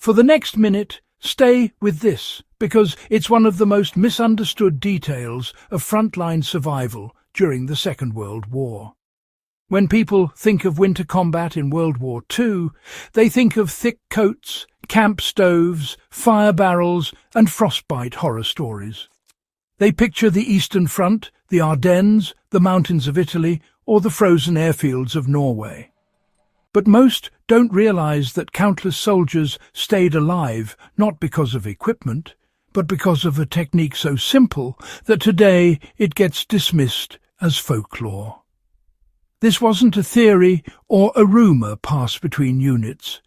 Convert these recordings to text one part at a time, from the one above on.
For the next minute, stay with this, because it's one of the most misunderstood details of frontline survival during the Second World War. When people think of winter combat in World War II, they think of thick coats, camp stoves, fire barrels, and frostbite horror stories. They picture the Eastern Front, the Ardennes, the mountains of Italy, or the frozen airfields of Norway. But most don't realize that countless soldiers stayed alive not because of equipment, but because of a technique so simple that today it gets dismissed as folklore. This wasn't a theory or a rumor passed between units.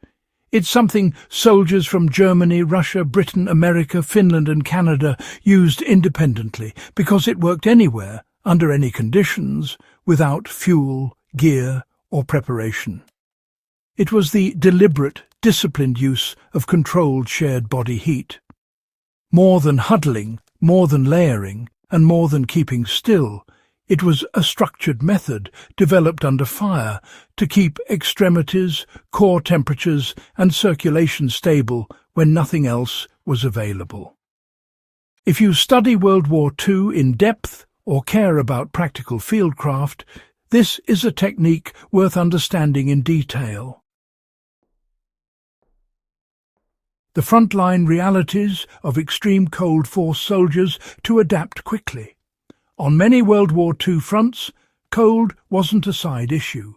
It's something soldiers from Germany, Russia, Britain, America, Finland and Canada used independently because it worked anywhere, under any conditions, without fuel, gear or preparation. It was the deliberate, disciplined use of controlled shared body heat. More than huddling, more than layering, and more than keeping still, it was a structured method developed under fire to keep extremities, core temperatures and circulation stable when nothing else was available. If you study World War II in depth or care about practical fieldcraft, this is a technique worth understanding in detail. The frontline realities of extreme cold forced soldiers to adapt quickly. On many World War II fronts, cold wasn't a side issue.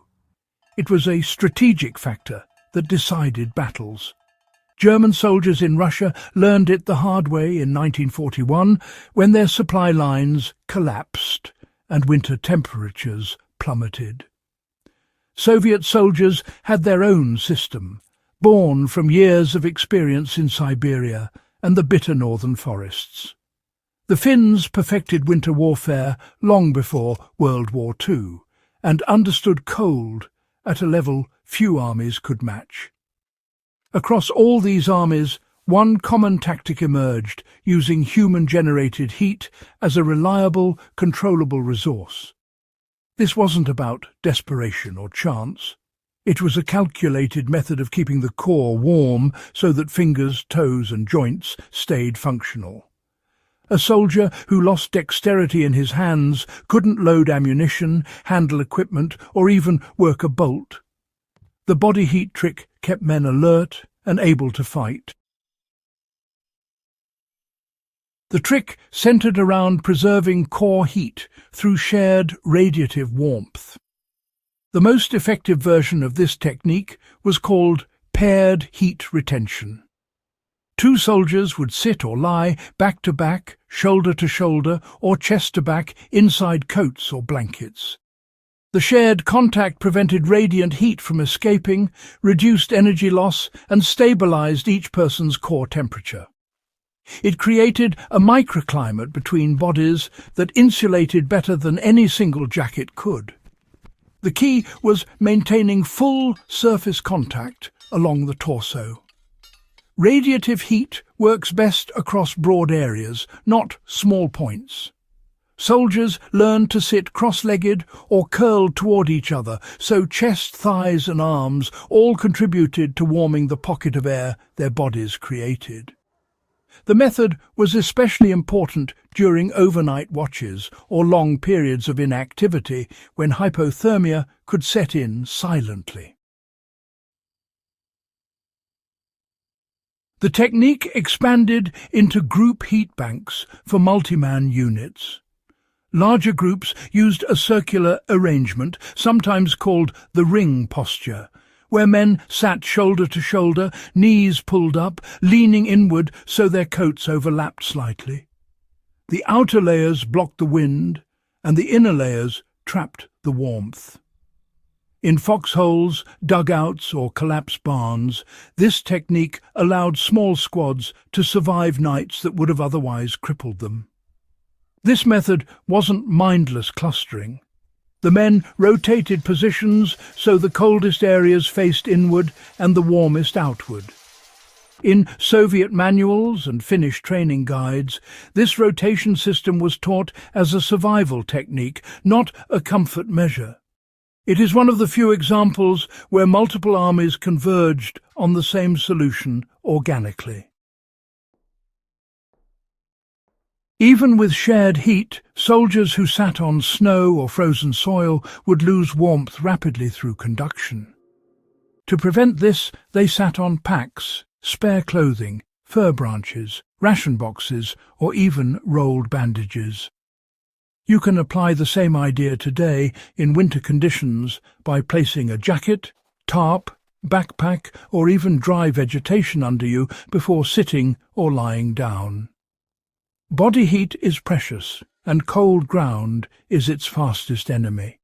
It was a strategic factor that decided battles. German soldiers in Russia learned it the hard way in 1941 when their supply lines collapsed and winter temperatures plummeted. Soviet soldiers had their own system, born from years of experience in Siberia and the bitter northern forests. The Finns perfected winter warfare long before World War II and understood cold at a level few armies could match. Across all these armies, one common tactic emerged, using human-generated heat as a reliable, controllable resource. This wasn't about desperation or chance. It was a calculated method of keeping the core warm so that fingers, toes and joints stayed functional. A soldier who lost dexterity in his hands couldn't load ammunition, handle equipment, or even work a bolt. The body heat trick kept men alert and able to fight. The trick centered around preserving core heat through shared radiative warmth. The most effective version of this technique was called paired heat retention. Two soldiers would sit or lie back to back, shoulder to shoulder, or chest to back inside coats or blankets. The shared contact prevented radiant heat from escaping, reduced energy loss, and stabilized each person's core temperature. It created a microclimate between bodies that insulated better than any single jacket could. The key was maintaining full surface contact along the torso. Radiative heat works best across broad areas, not small points. Soldiers learned to sit cross-legged or curled toward each other, so chest, thighs and arms all contributed to warming the pocket of air their bodies created. The method was especially important during overnight watches or long periods of inactivity when hypothermia could set in silently. The technique expanded into group heat banks for multi-man units. Larger groups used a circular arrangement, sometimes called the ring posture, where men sat shoulder to shoulder, knees pulled up, leaning inward so their coats overlapped slightly. The outer layers blocked the wind, and the inner layers trapped the warmth. In foxholes, dugouts or collapsed barns, this technique allowed small squads to survive nights that would have otherwise crippled them. This method wasn't mindless clustering. The men rotated positions so the coldest areas faced inward and the warmest outward. In Soviet manuals and Finnish training guides, this rotation system was taught as a survival technique, not a comfort measure. It is one of the few examples where multiple armies converged on the same solution organically. Even with shared heat, soldiers who sat on snow or frozen soil would lose warmth rapidly through conduction. To prevent this, they sat on packs, spare clothing, fir branches, ration boxes, or even rolled bandages. You can apply the same idea today in winter conditions by placing a jacket, tarp, backpack, or even dry vegetation under you before sitting or lying down. Body heat is precious, and cold ground is its fastest enemy.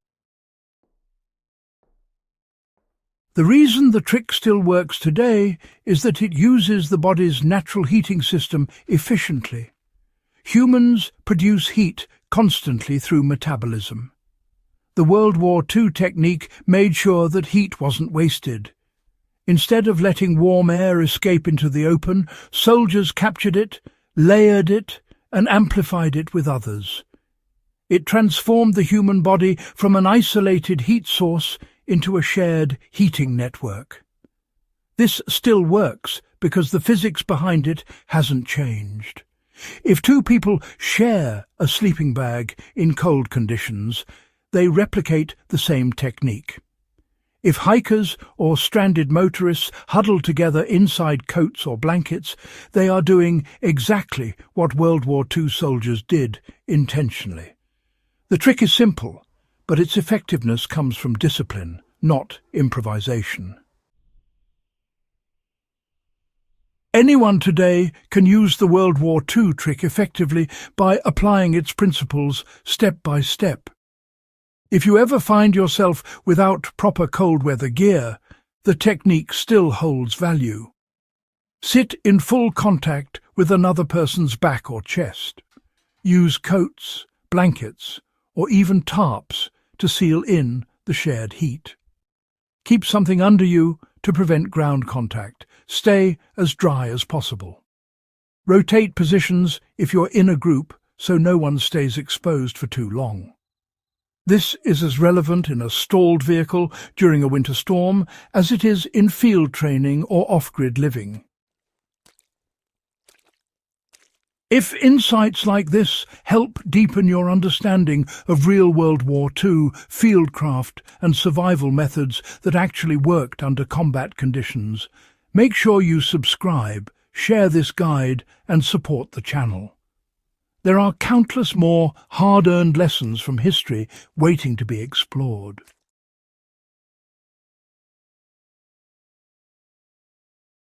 The reason the trick still works today is that it uses the body's natural heating system efficiently. Humans produce heat constantly through metabolism. The World War II technique made sure that heat wasn't wasted. Instead of letting warm air escape into the open, soldiers captured it, layered it, and amplified it with others. It transformed the human body from an isolated heat source into a shared heating network. This still works because the physics behind it hasn't changed. If two people share a sleeping bag in cold conditions, they replicate the same technique. If hikers or stranded motorists huddle together inside coats or blankets, they are doing exactly what World War II soldiers did intentionally. The trick is simple, but its effectiveness comes from discipline, not improvisation. Anyone today can use the World War II trick effectively by applying its principles step by step. If you ever find yourself without proper cold weather gear, the technique still holds value. Sit in full contact with another person's back or chest. Use coats, blankets, or even tarps to seal in the shared heat. Keep something under you to prevent ground contact. Stay as dry as possible. Rotate positions if you're in a group so no one stays exposed for too long. This is as relevant in a stalled vehicle during a winter storm as it is in field training or off-grid living. If insights like this help deepen your understanding of real World War II fieldcraft and survival methods that actually worked under combat conditions, make sure you subscribe, share this guide, and support the channel. There are countless more hard-earned lessons from history waiting to be explored.